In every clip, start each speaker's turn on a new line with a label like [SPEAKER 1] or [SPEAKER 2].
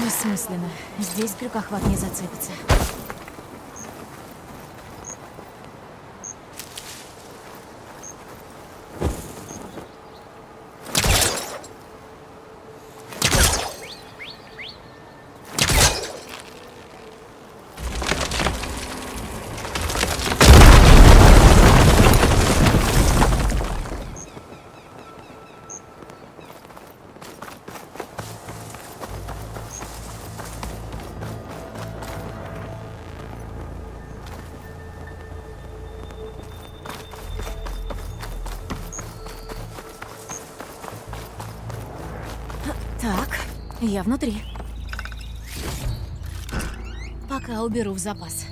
[SPEAKER 1] Бессмысленно. Здесь крюкохват не зацепится. Так, я внутри. Пока уберу в запас.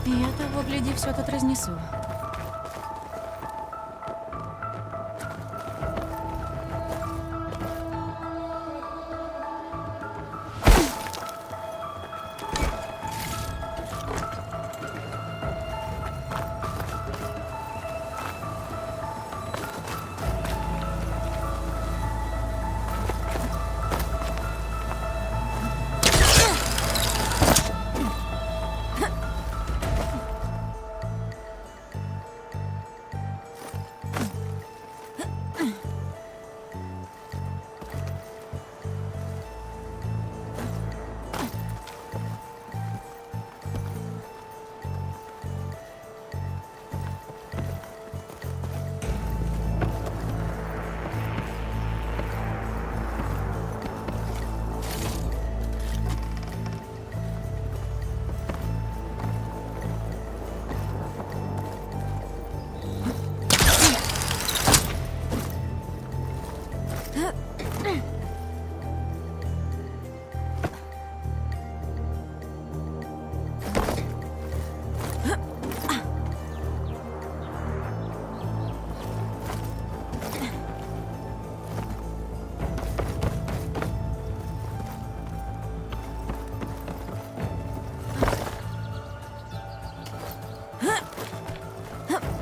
[SPEAKER 1] Я того, гляди, все тут разнесу.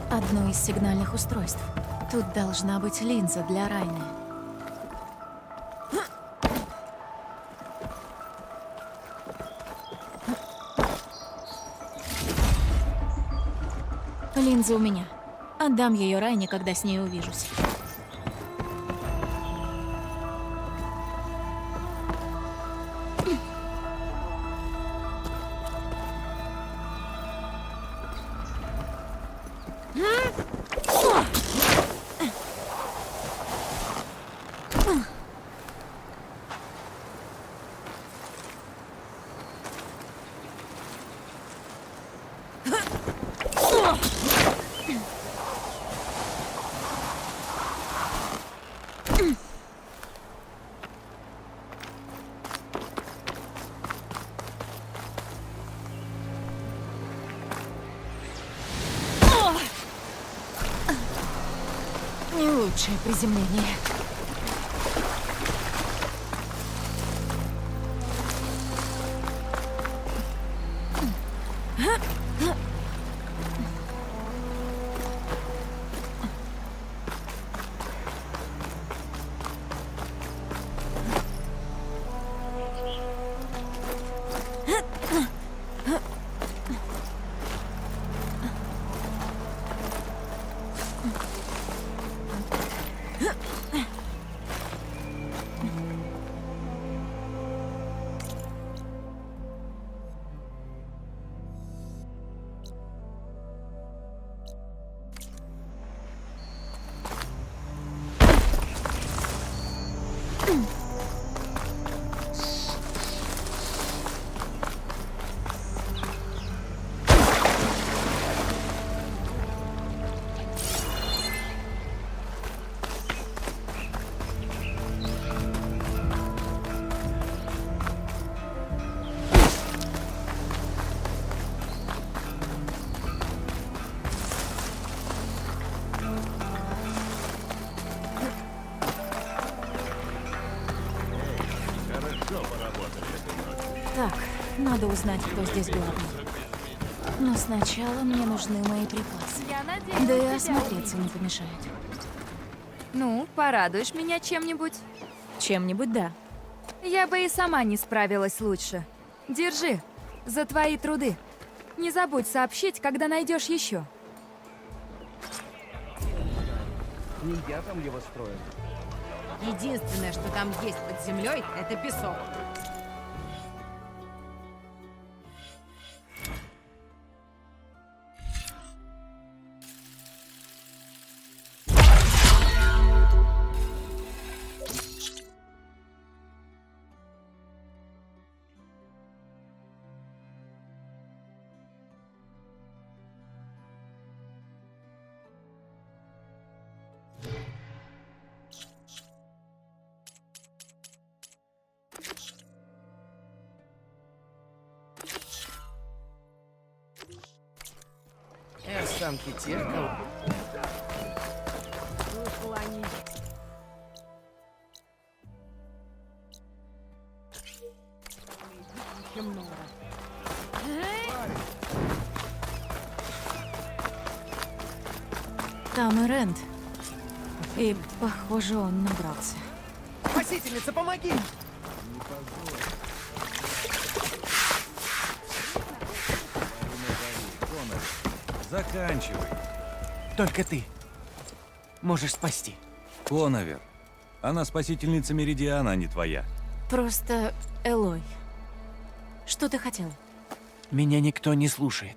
[SPEAKER 1] Одно из сигнальных устройств. Тут должна быть линза для Райны. Линза у меня. Отдам ее Райне, когда с ней увижусь. Не лучшее приземление. Так, надо узнать, кто здесь главный. Но сначала мне нужны мои припасы.
[SPEAKER 2] Я надеюсь,
[SPEAKER 1] Да и
[SPEAKER 2] тебя
[SPEAKER 1] осмотреться не помешает.
[SPEAKER 2] Ну, порадуешь меня чем-нибудь?
[SPEAKER 1] Чем-нибудь да.
[SPEAKER 2] Я бы и сама не справилась лучше. Держи, за твои труды. Не забудь сообщить, когда найдешь еще.
[SPEAKER 3] Не я там его строил.
[SPEAKER 4] Единственное, что там есть под землей, это песок.
[SPEAKER 3] Самки тех, кого...
[SPEAKER 1] Там и Рэнд. И, похоже, он набрался.
[SPEAKER 3] Спасительница, помоги!
[SPEAKER 5] Заканчивай.
[SPEAKER 3] Только ты можешь спасти.
[SPEAKER 5] Коновер. Она спасительница Меридиана, а не твоя.
[SPEAKER 1] Просто Элой. Что ты хотел?
[SPEAKER 3] Меня никто не слушает.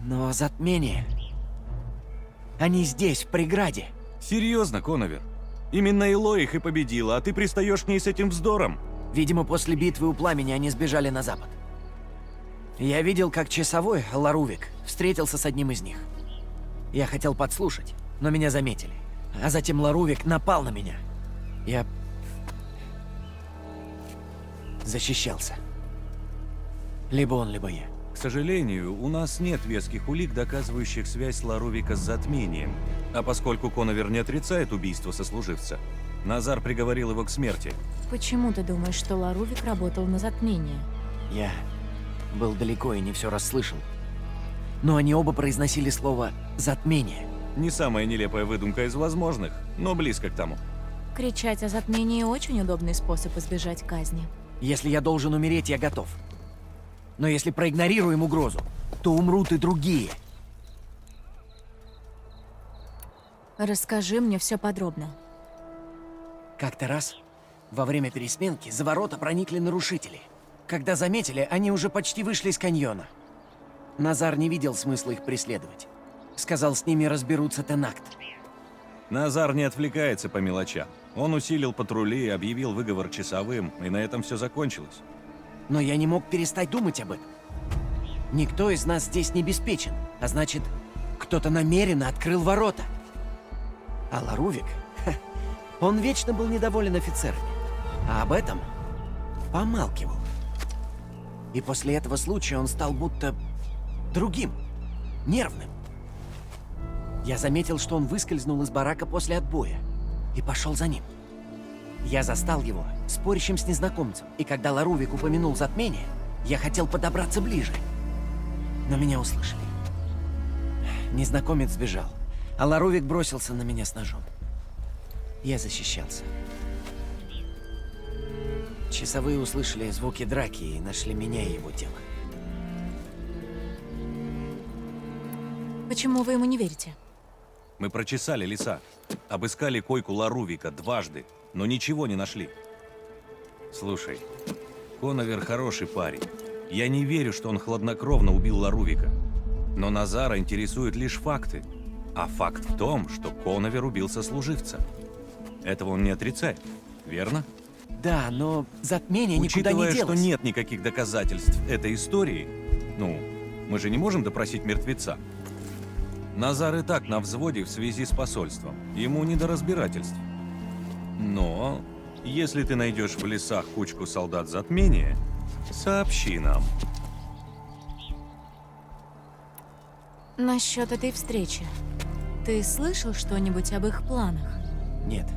[SPEAKER 3] Но затмение... Они здесь, в преграде.
[SPEAKER 5] Серьезно, Коновер? Именно Элой их и победила, а ты пристаешь к ней с этим вздором?
[SPEAKER 3] Видимо, после битвы у пламени они сбежали на запад. Я видел, как часовой, Ларувик, встретился с одним из них. Я хотел подслушать, но меня заметили. А затем Ларувик напал на меня. Я... защищался. Либо он, либо я.
[SPEAKER 5] К сожалению, у нас нет веских улик, доказывающих связь Ларувика с затмением. А поскольку Коновер не отрицает убийство сослуживца, Назар приговорил его к смерти.
[SPEAKER 1] Почему ты думаешь, что Ларувик работал на затмение?
[SPEAKER 3] Я был далеко и не все расслышал. Но они оба произносили слово «затмение».
[SPEAKER 5] Не самая нелепая выдумка из возможных, но близко к тому.
[SPEAKER 1] Кричать о затмении очень удобный способ избежать казни.
[SPEAKER 3] Если я должен умереть, я готов. Но если проигнорируем угрозу, то умрут и другие.
[SPEAKER 1] Расскажи мне все подробно.
[SPEAKER 3] Как-то раз, во время пересменки, за ворота проникли нарушители. Когда заметили, они уже почти вышли из каньона. Назар не видел смысла их преследовать. Сказал, с ними разберутся Тенакт.
[SPEAKER 5] Назар не отвлекается по мелочам. Он усилил патрули, объявил выговор часовым, и на этом все закончилось.
[SPEAKER 3] Но я не мог перестать думать об этом. Никто из нас здесь не обеспечен, а значит, кто-то намеренно открыл ворота. А Ларувик, он вечно был недоволен офицерами, а об этом помалкивал. И после этого случая он стал будто другим, нервным. Я заметил, что он выскользнул из барака после отбоя и пошел за ним. Я застал его, спорящим с незнакомцем, и когда Ларувик упомянул затмение, я хотел подобраться ближе. Но меня услышали. Незнакомец сбежал, а Ларувик бросился на меня с ножом. Я защищался. Часовые услышали звуки драки и нашли меня и его тело.
[SPEAKER 1] Почему вы ему не верите?
[SPEAKER 5] Мы прочесали леса, обыскали койку Ларувика дважды, но ничего не нашли. Слушай, Коновер хороший парень. Я не верю, что он хладнокровно убил Ларувика. Но Назара интересуют лишь факты. А факт в том, что Коновер убил сослуживца. Этого он не отрицает, верно?
[SPEAKER 3] Да, но затмение никуда не
[SPEAKER 5] Учитывая,
[SPEAKER 3] делось.
[SPEAKER 5] что нет никаких доказательств этой истории, ну, мы же не можем допросить мертвеца. Назар и так на взводе в связи с посольством. Ему не до разбирательств. Но, если ты найдешь в лесах кучку солдат затмения, сообщи нам.
[SPEAKER 1] Насчет этой встречи. Ты слышал что-нибудь об их планах?
[SPEAKER 3] Нет.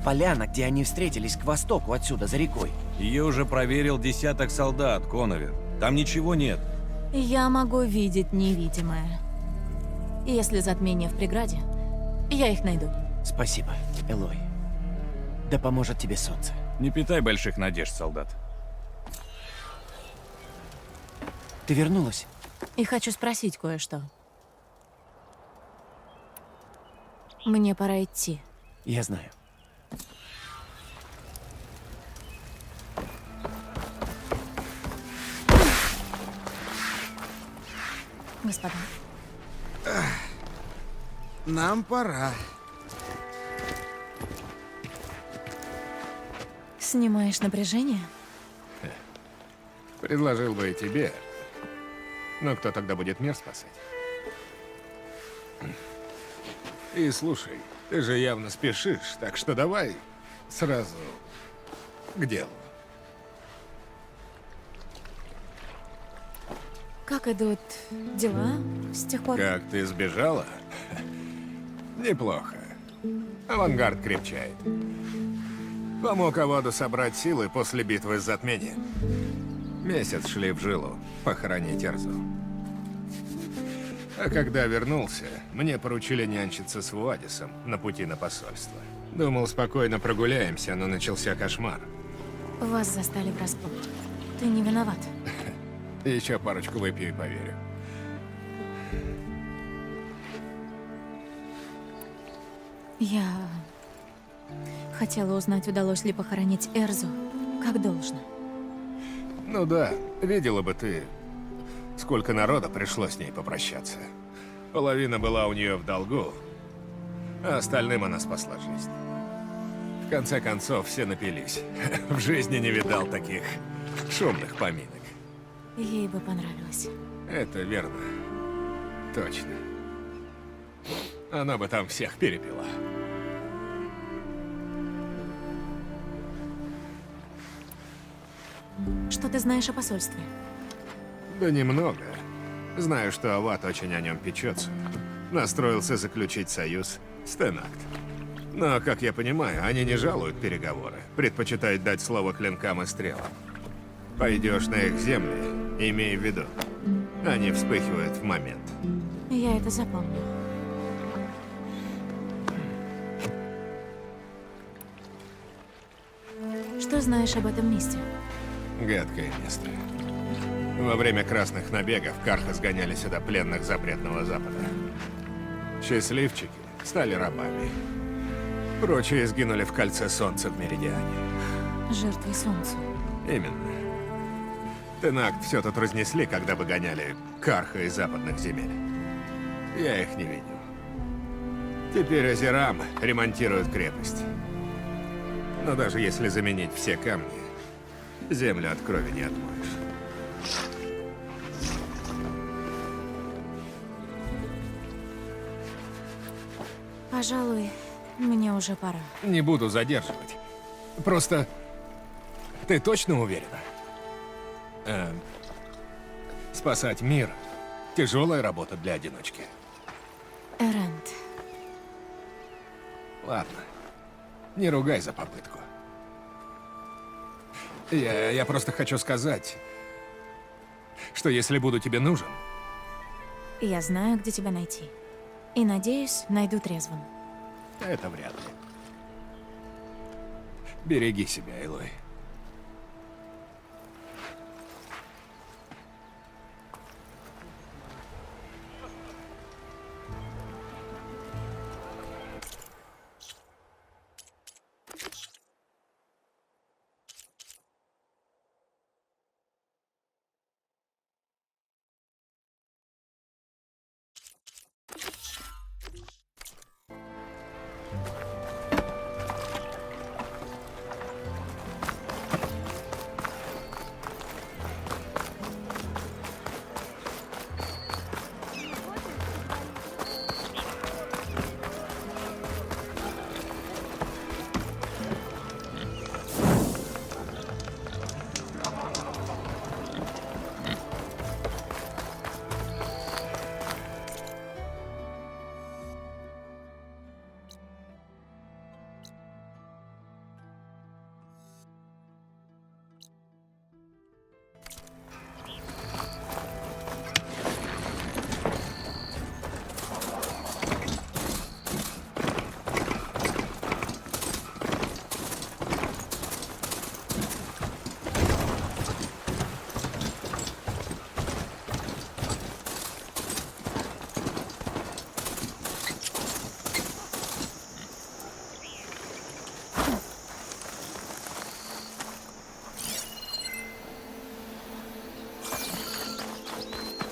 [SPEAKER 3] Поляна, где они встретились, к востоку отсюда, за рекой.
[SPEAKER 5] Ее уже проверил десяток солдат, Коновер. Там ничего нет.
[SPEAKER 1] Я могу видеть невидимое. Если затмение в преграде, я их найду.
[SPEAKER 3] Спасибо, Элой. Да поможет тебе солнце.
[SPEAKER 5] Не питай больших надежд, солдат.
[SPEAKER 3] Ты вернулась?
[SPEAKER 1] И хочу спросить кое-что. Мне пора идти.
[SPEAKER 3] Я знаю.
[SPEAKER 1] Господа,
[SPEAKER 6] Нам пора.
[SPEAKER 1] снимаешь напряжение?
[SPEAKER 6] Предложил бы и тебе. Но кто тогда будет мир спасать? И слушай, ты же явно спешишь, так что давай сразу к делу.
[SPEAKER 1] Как идут дела с тех пор?
[SPEAKER 6] Как ты сбежала? Неплохо. Авангард крепчает. Помог Аваду собрать силы после битвы с затмением. Месяц шли в жилу похоронить Эрзу. А когда вернулся, мне поручили нянчиться с Вуадисом на пути на посольство. Думал, спокойно прогуляемся, но начался кошмар.
[SPEAKER 1] Вас застали врасплох. Ты не виноват.
[SPEAKER 6] Еще парочку выпью и поверю.
[SPEAKER 1] Я хотела узнать, удалось ли похоронить Эрзу как должно.
[SPEAKER 6] Ну да, видела бы ты, сколько народа пришло с ней попрощаться. Половина была у нее в долгу, а остальным она спасла жизнь. В конце концов, все напились. В жизни не видал таких шумных поминок.
[SPEAKER 1] Ей бы понравилось.
[SPEAKER 6] Это верно. Точно. Она бы там всех перепила.
[SPEAKER 1] Что ты знаешь о посольстве?
[SPEAKER 6] Да немного. Знаю, что Ават очень о нем печется. Настроился заключить союз с Тенакт. Но, как я понимаю, они не жалуют переговоры. Предпочитают дать слово клинкам и стрелам. Пойдешь на их земли, имей в виду. Они вспыхивают в момент.
[SPEAKER 1] Я это запомню. Что знаешь об этом месте?
[SPEAKER 6] Гадкое место. Во время красных набегов Карха сгоняли сюда пленных запретного Запада. Счастливчики стали рабами. Прочие сгинули в кольце солнца в Меридиане.
[SPEAKER 1] Жертвой солнцу.
[SPEAKER 6] Именно. Тенакт все тут разнесли, когда выгоняли Карха из западных земель. Я их не видел. Теперь Азерам ремонтируют крепость. Но даже если заменить все камни, землю от крови не отмоешь.
[SPEAKER 1] Пожалуй, мне уже пора.
[SPEAKER 6] Не буду задерживать. Просто... Ты точно уверена? Спасать мир — тяжелая работа для одиночки.
[SPEAKER 1] Эрент,
[SPEAKER 6] Ладно. Не ругай за попытку. Я просто хочу сказать, что если буду тебе нужен,
[SPEAKER 1] я знаю, где тебя найти. И, надеюсь, найду трезвым.
[SPEAKER 6] это вряд ли. Береги себя, Элой.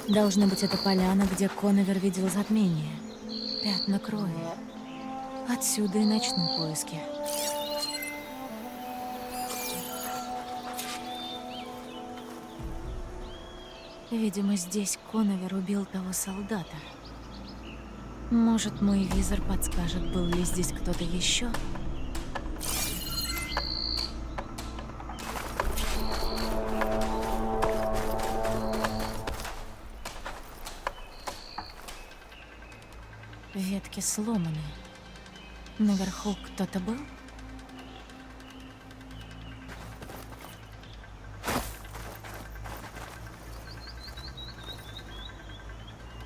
[SPEAKER 1] Должно быть, это поляна, где Коновер видел затмение. Пятна крови. Отсюда и начну поиски. Видимо, здесь Коновер убил того солдата. Может, мой визор подскажет, был ли здесь кто-то еще? Ветки сломаны. Наверху кто-то был?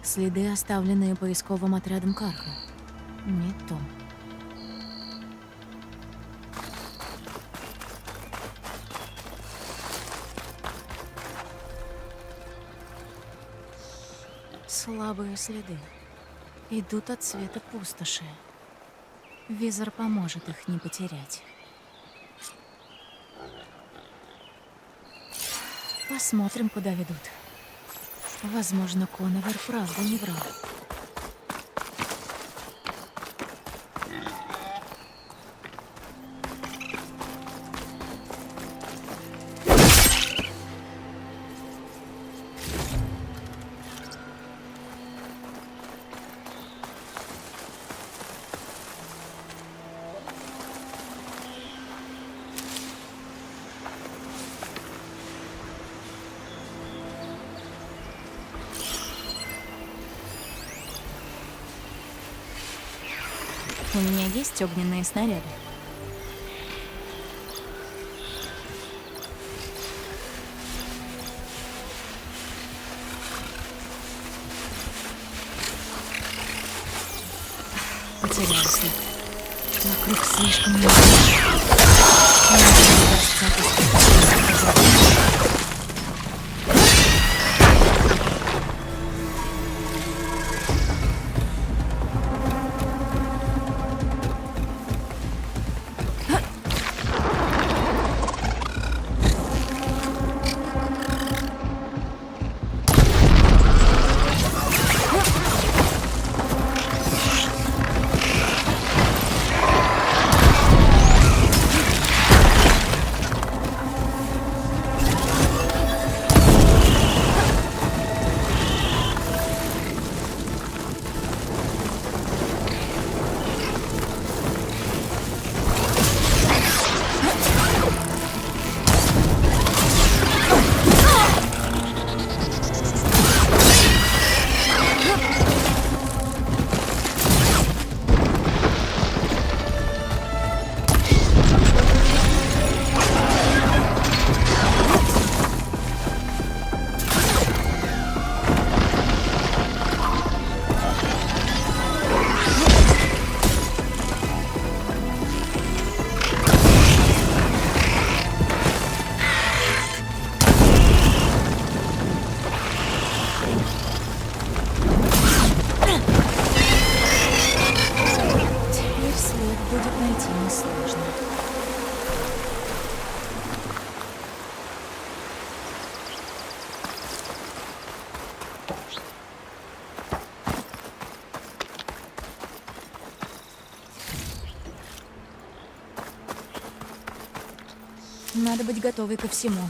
[SPEAKER 1] Следы, оставленные поисковым отрядом Карха. Не то. Слабые следы. Идут от цвета пустоши. Визор поможет их не потерять. Посмотрим, куда ведут. Возможно, Коновер правда не врал. У меня есть огненные снаряды. Потеряла след. Вокруг слишком много. Мне не удастся отыскать. Надо быть готовой ко всему.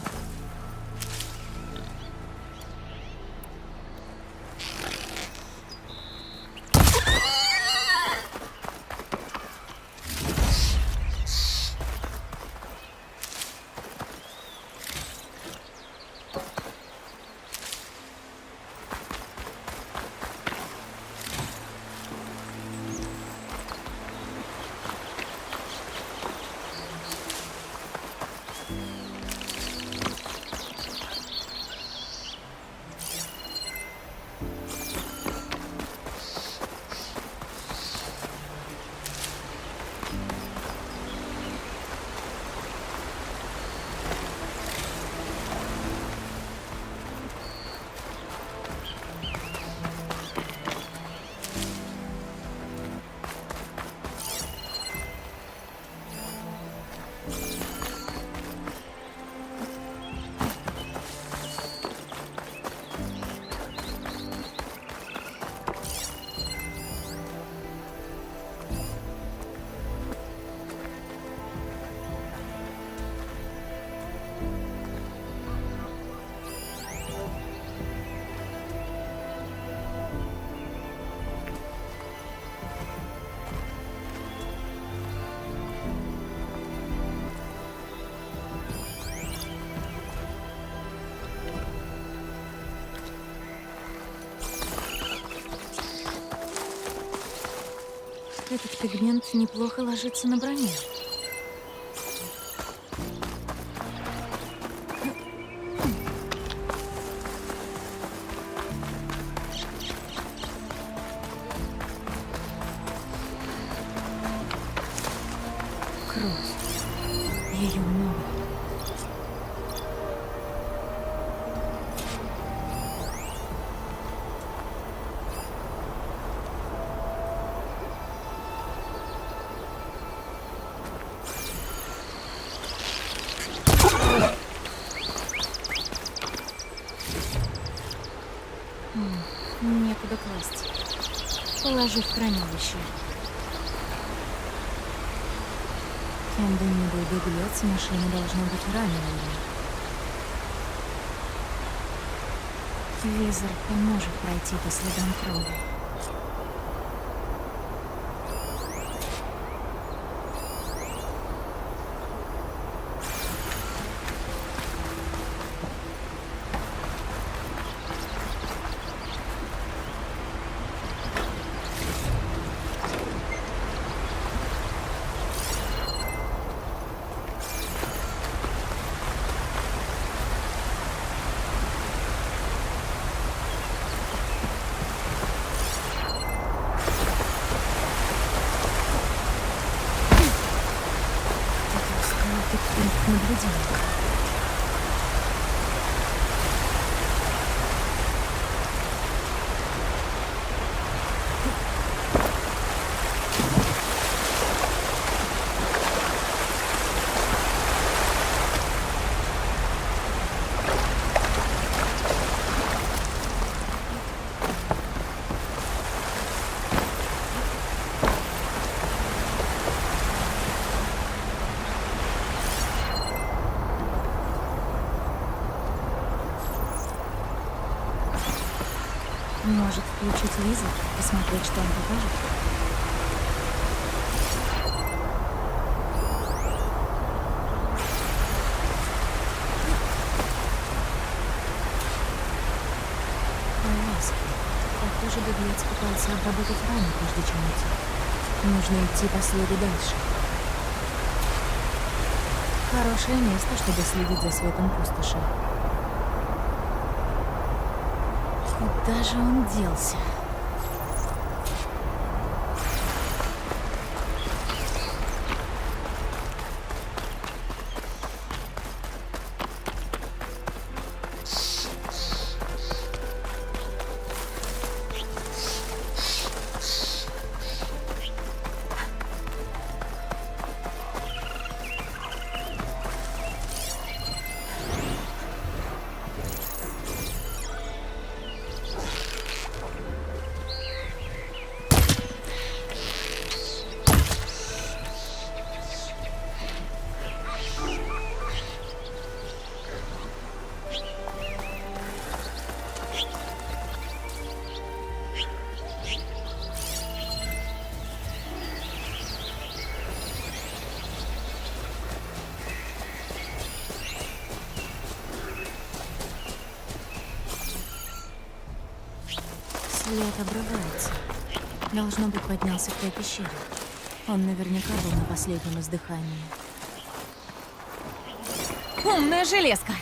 [SPEAKER 1] Этот пигмент неплохо ложится на броню. Кровь. Ее много. Некуда класть. Положу в хранилище. Кем бы ни был беглец, машина должна быть ранена. Визор поможет пройти по следам крови. Пункт наблюдения. Может, включить визор, посмотреть, что он покажет? Повязка. Похоже, беглец пытался обработать рану, прежде чем уйти. Нужно идти по следу дальше. Хорошее место, чтобы следить за светом пустоши. Куда же он делся? След обрывается. Должно быть, поднялся к той пещере. Он наверняка был на последнем издыхании.
[SPEAKER 2] Умная железка!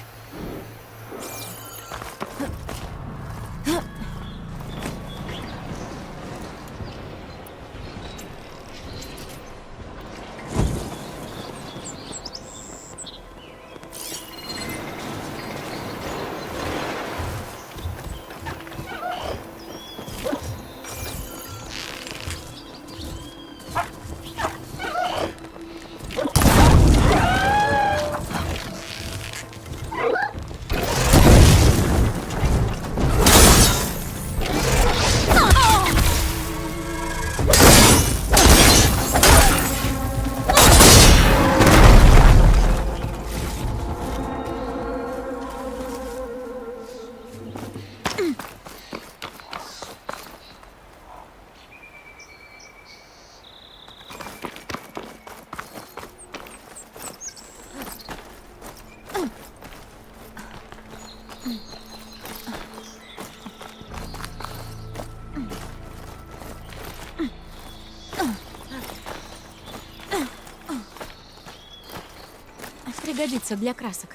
[SPEAKER 1] пригодится для красок.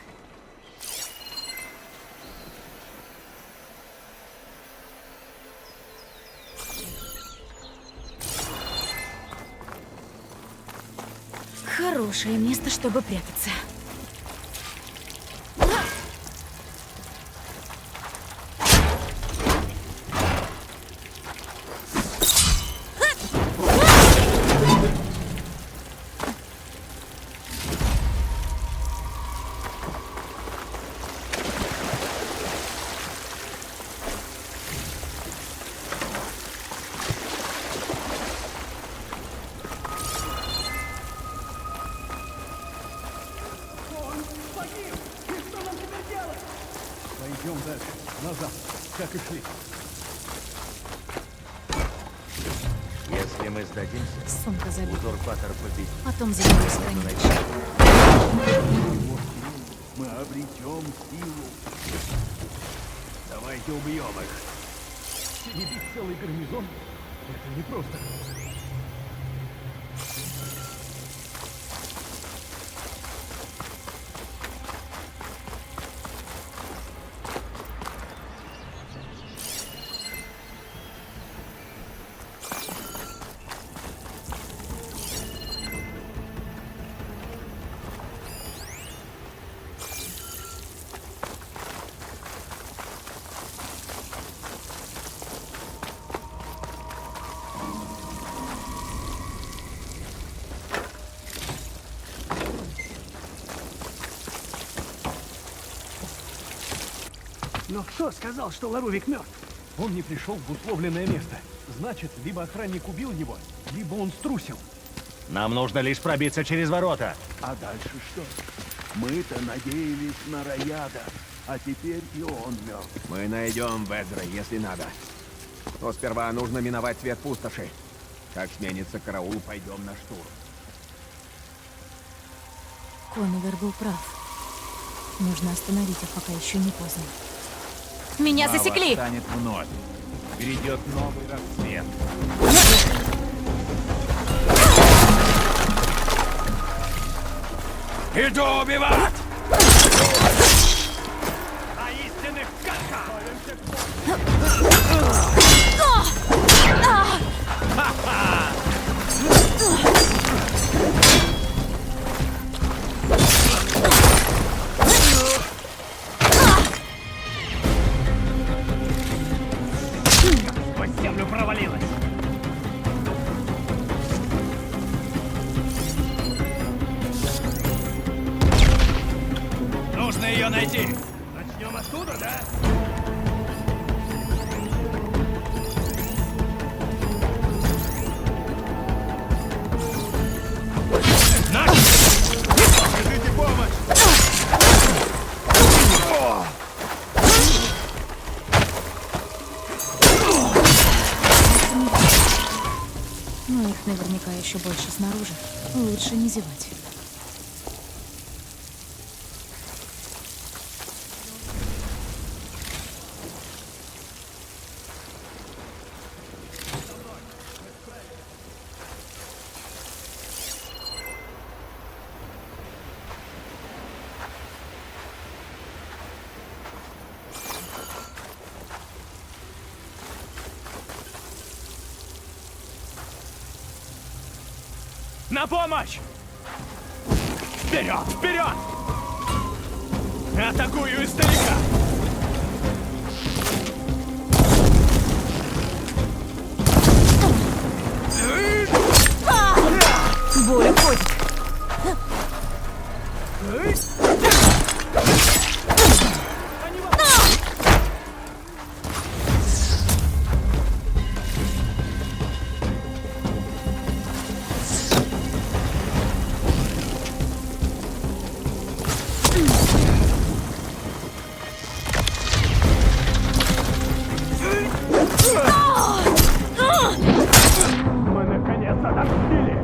[SPEAKER 1] Хорошее место, чтобы прятаться.
[SPEAKER 7] Пойдем дальше, назад, как и шли.
[SPEAKER 8] Если мы сдадимся,
[SPEAKER 1] Сумка забита.
[SPEAKER 8] узурпатор победит.
[SPEAKER 1] Потом заберусь хранить.
[SPEAKER 7] Мы обретем силу. Давайте убьем их. Перебить целый гарнизон? Это непросто. Но кто сказал, что Ларувик мертв? Он не пришел в условленное место. Значит, либо охранник убил его, либо он струсил.
[SPEAKER 8] Нам нужно лишь пробиться через ворота.
[SPEAKER 7] А дальше что? Мы-то надеялись на Раяда, а теперь и он мертв.
[SPEAKER 9] Мы найдем Ведра, если надо. Но сперва нужно миновать свет пустоши. Как сменится караул, пойдем на штурм.
[SPEAKER 1] Коновер был прав. Нужно остановить их, пока еще не поздно. Меня засекли!
[SPEAKER 8] Станет вновь. Грядет новый рассвет.
[SPEAKER 9] Иду убивать!
[SPEAKER 8] А истинных кака!
[SPEAKER 7] Сквозь землю провалилась.
[SPEAKER 8] Нужно ее найти.
[SPEAKER 7] Начнем оттуда, да?
[SPEAKER 6] Окажите помощь!
[SPEAKER 1] Но их наверняка еще больше снаружи. Лучше не зевать.
[SPEAKER 8] На помощь! Вперед! Вперед! Атакую издалека!
[SPEAKER 1] Боль уходит.
[SPEAKER 7] Мы наконец отомстили.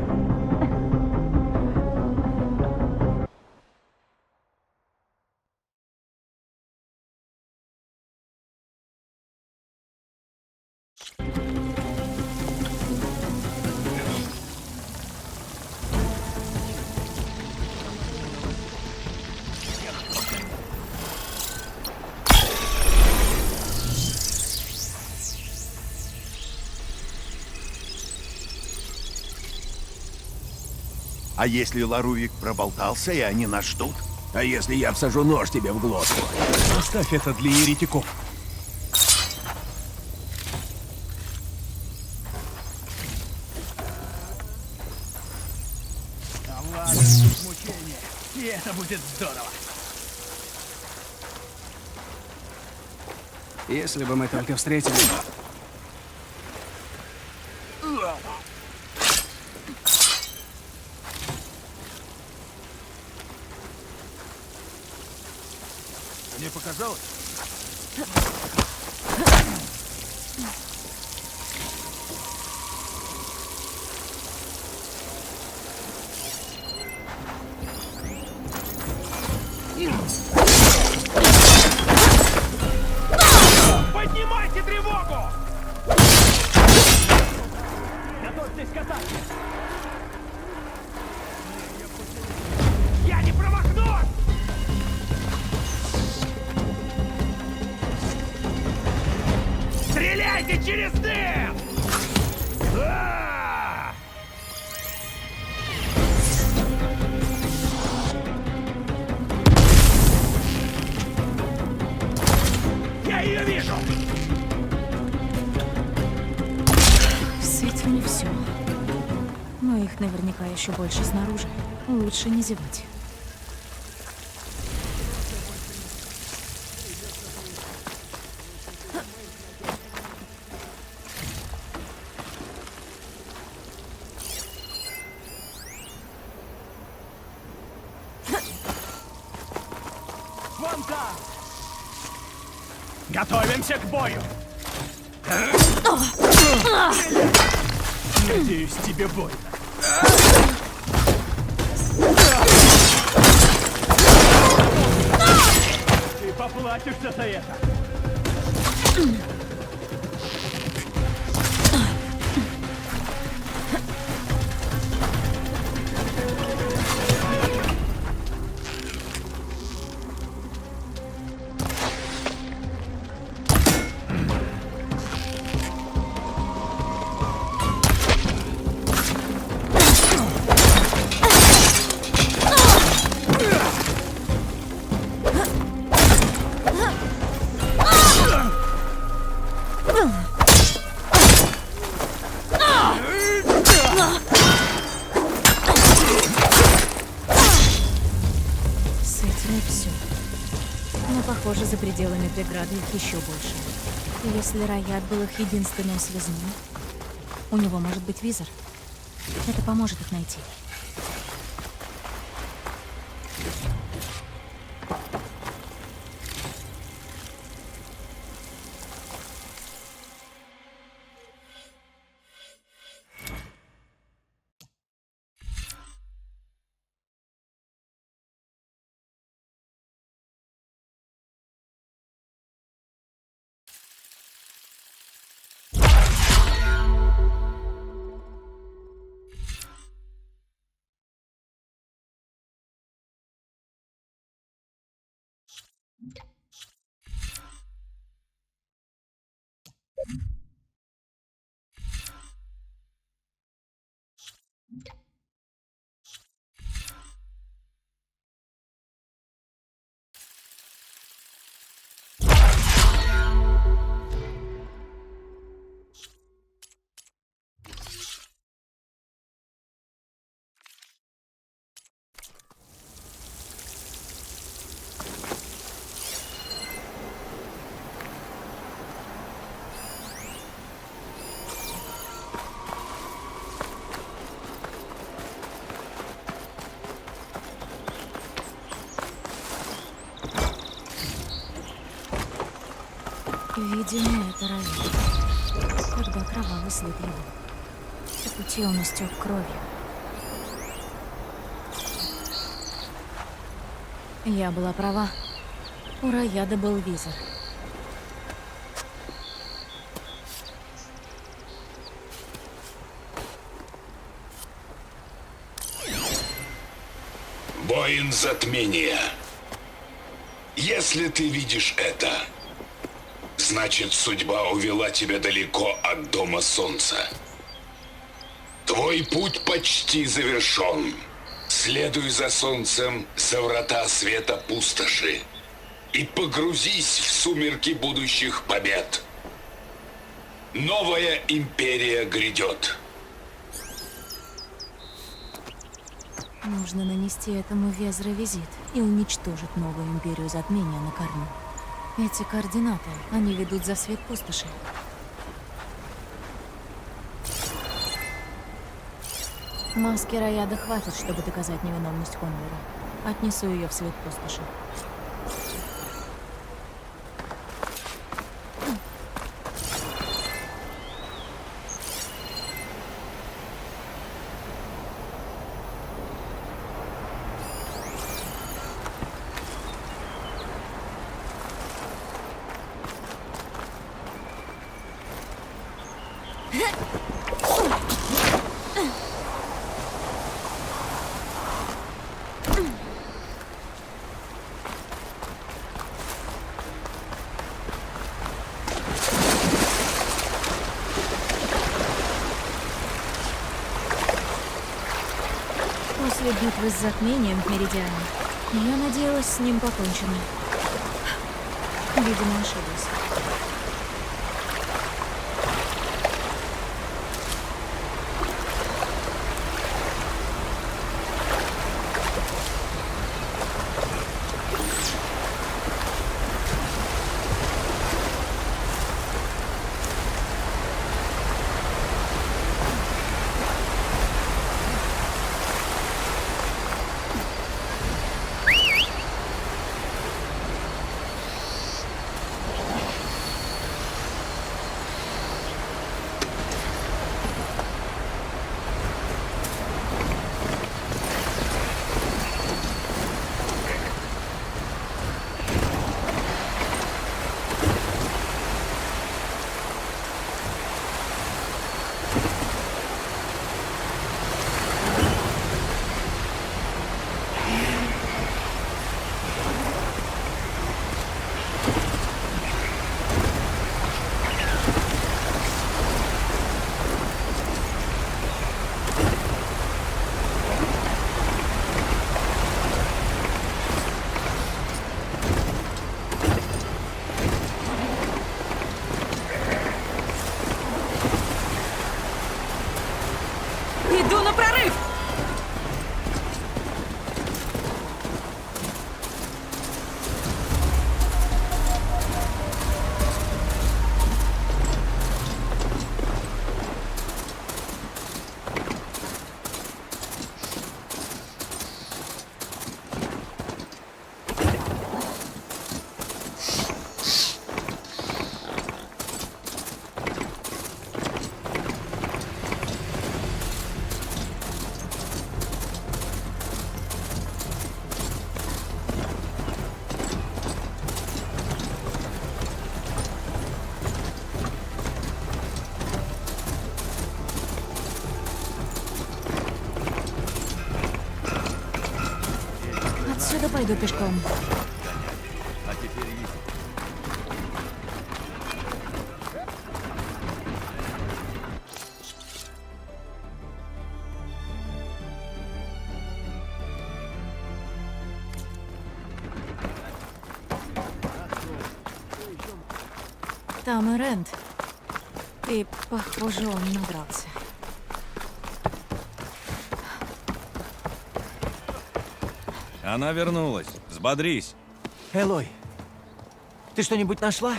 [SPEAKER 10] А если Ларувик проболтался, и они нас ждут?
[SPEAKER 9] А если я всажу нож тебе в глотку?
[SPEAKER 7] Оставь это для еретиков.
[SPEAKER 8] Да ладно, тут мучение. И это будет здорово.
[SPEAKER 7] Если бы мы только встретились.
[SPEAKER 8] Мне показалось? Поднимайте тревогу! Готовьтесь к атаке! Я не промахнусь! Стреляйте через дым! А! Я ее вижу!
[SPEAKER 1] С этим не все. Но их наверняка еще больше снаружи. Лучше не зевать.
[SPEAKER 8] Вон там! Готовимся к бою! Надеюсь, тебе больно. Ты поплатишься за это!
[SPEAKER 1] С этим и все. Но, похоже, за пределами преграды их еще больше. Если Раяд был их единственным связным, у него может быть визор. Это поможет их найти. Видимо, это Раяд. Когда кровавый след его. По пути он истек кровью. Я была права. У Раяда был визор.
[SPEAKER 11] Воин затмения. Если ты видишь это, значит, судьба увела тебя далеко от Дома Солнца. Твой путь почти завершен. Следуй за солнцем за врата света пустоши и погрузись в сумерки будущих побед. Новая империя грядет.
[SPEAKER 1] Нужно нанести этому Везра визит и уничтожить новую империю затмения на корню. Эти координаты, они ведут за свет пустоши. Маски Раяда хватит, чтобы доказать невиновность Конвера. Отнесу ее в свет пустоши. После битвы с затмением в Меридиане я надеялась, с ним покончено. Видимо, ошиблась.
[SPEAKER 2] Иду на прорыв!
[SPEAKER 1] Отсюда пойду пешком.
[SPEAKER 9] А теперь иди.
[SPEAKER 1] Там и Рэнд. И, похоже, он набрался.
[SPEAKER 5] Она вернулась. Взбодрись.
[SPEAKER 3] Элой, ты что-нибудь нашла?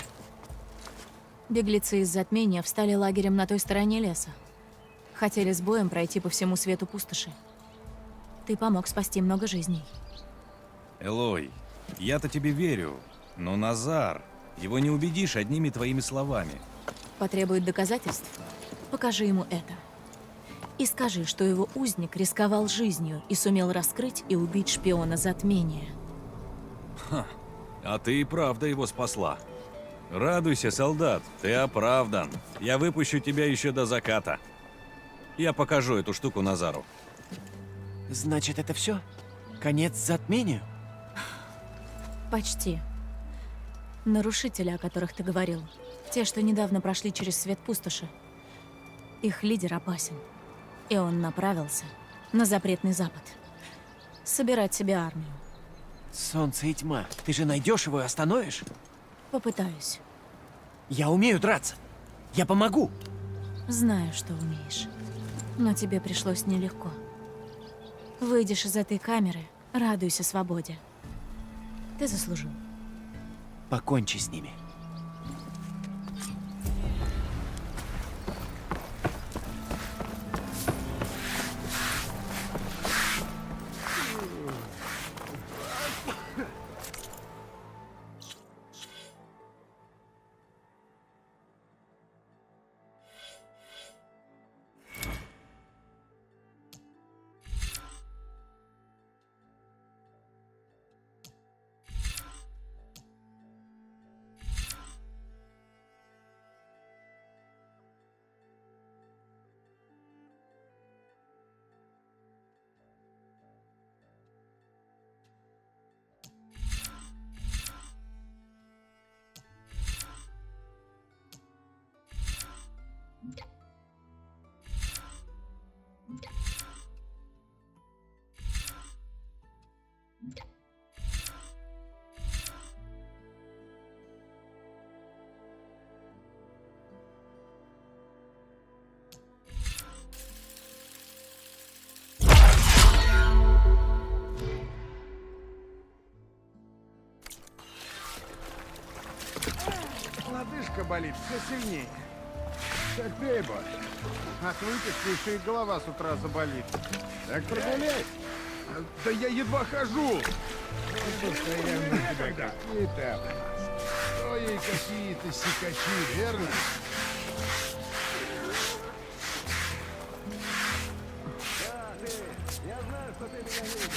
[SPEAKER 1] Беглецы из затмения встали лагерем на той стороне леса. Хотели с боем пройти по всему свету пустоши. Ты помог спасти много жизней.
[SPEAKER 5] Элой, я-то тебе верю, но Назар, его не убедишь одними твоими словами.
[SPEAKER 1] Потребует доказательств? Покажи ему это. И скажи, что его узник рисковал жизнью и сумел раскрыть и убить шпиона затмения.
[SPEAKER 5] А ты и правда его спасла. Радуйся, солдат, ты оправдан. Я выпущу тебя еще до заката. Я покажу эту штуку Назару.
[SPEAKER 3] Значит, это все? Конец затмению?
[SPEAKER 1] Почти. Нарушители, о которых ты говорил. Те, что недавно прошли через свет пустоши. Их лидер опасен. И он направился на запретный запад. Собирать себе армию.
[SPEAKER 3] Солнце и тьма. Ты же найдешь его и остановишь?
[SPEAKER 1] Попытаюсь.
[SPEAKER 3] Я умею драться. Я помогу.
[SPEAKER 1] Знаю, что умеешь. Но тебе пришлось нелегко. Выйдешь из этой камеры, радуйся свободе. Ты заслужил.
[SPEAKER 3] Покончи с ними.
[SPEAKER 9] Лодыжка болит все сильнее. Так прибор. От выпивки еще и голова с утра заболит. Так прогуляй. Да я едва хожу. Постоянно у тебя какие-то... То ей какие-то сикачи, верно? Да, ты. Я знаю, что ты меня видишь.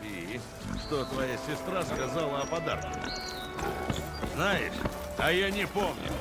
[SPEAKER 12] И что твоя сестра сказала о подарке? Знаешь, а я не помню.